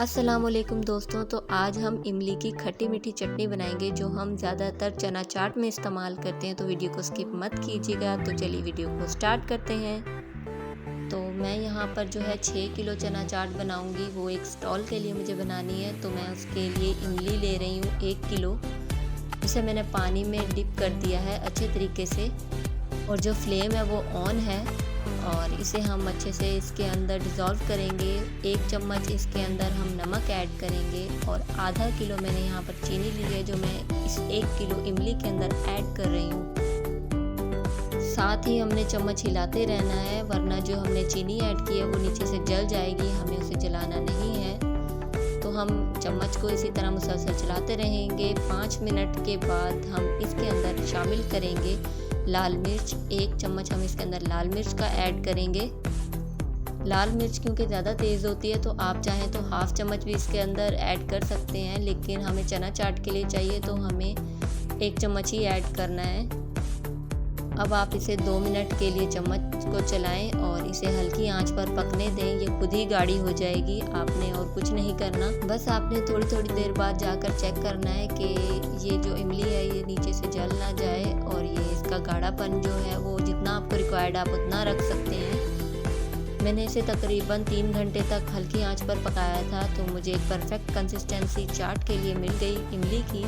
अस्सलाम वालेकुम दोस्तों। तो आज हम इमली की खट्टी मीठी चटनी बनाएंगे जो हम ज़्यादातर चना चाट में इस्तेमाल करते हैं। तो वीडियो को स्किप मत कीजिएगा। तो चलिए वीडियो को स्टार्ट करते हैं। तो मैं यहाँ पर जो है 6 किलो चना चाट बनाऊंगी, वो एक स्टॉल के लिए मुझे बनानी है। तो मैं उसके लिए इमली ले रही हूँ 1 किलो। इसे मैंने पानी में डिप कर दिया है अच्छे तरीके से, और जो फ्लेम है वो ऑन है। और इसे हम अच्छे से इसके अंदर डिज़ोल्व करेंगे। 1 चम्मच इसके अंदर हम नमक ऐड करेंगे, और आधा किलो मैंने यहाँ पर चीनी ली है जो मैं इस 1 किलो इमली के अंदर ऐड कर रही हूँ। साथ ही हमने चम्मच हिलाते रहना है, वरना जो हमने चीनी ऐड की है वो नीचे से जल जाएगी, हमें उसे जलाना नहीं है। तो हम चम्मच को इसी तरह मुसलसल चलाते रहेंगे। 5 मिनट के बाद हम इसके अंदर शामिल करेंगे लाल मिर्च। 1 चम्मच हम इसके अंदर लाल मिर्च का ऐड करेंगे। लाल मिर्च क्योंकि ज़्यादा तेज़ होती है, तो आप चाहें तो हाफ चम्मच भी इसके अंदर ऐड कर सकते हैं, लेकिन हमें चना चाट के लिए चाहिए तो हमें 1 चम्मच ही ऐड करना है। अब आप इसे 2 मिनट के लिए चम्मच को चलाएं और इसे हल्की आंच पर पकने दें। ये खुद ही गाढ़ी हो जाएगी, आपने और कुछ नहीं करना। बस आपने थोड़ी थोड़ी देर बाद जाकर चेक करना है कि ये जो इमली है ये नीचे से जल ना जाए, और ये इसका गाढ़ापन जो है वो जितना आपको रिक्वायर्ड आप उतना रख सकते हैं। मैंने इसे तकरीबन 3 घंटे तक हल्की आंच पर पकाया था, तो मुझे एक परफेक्ट कंसिस्टेंसी चाट के लिए मिल गई इमली की।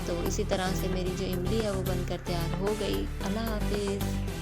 तो इसी तरह से मेरी जो इमली है वो बनकर तैयार हो गई। अल्लाह हाफिज़।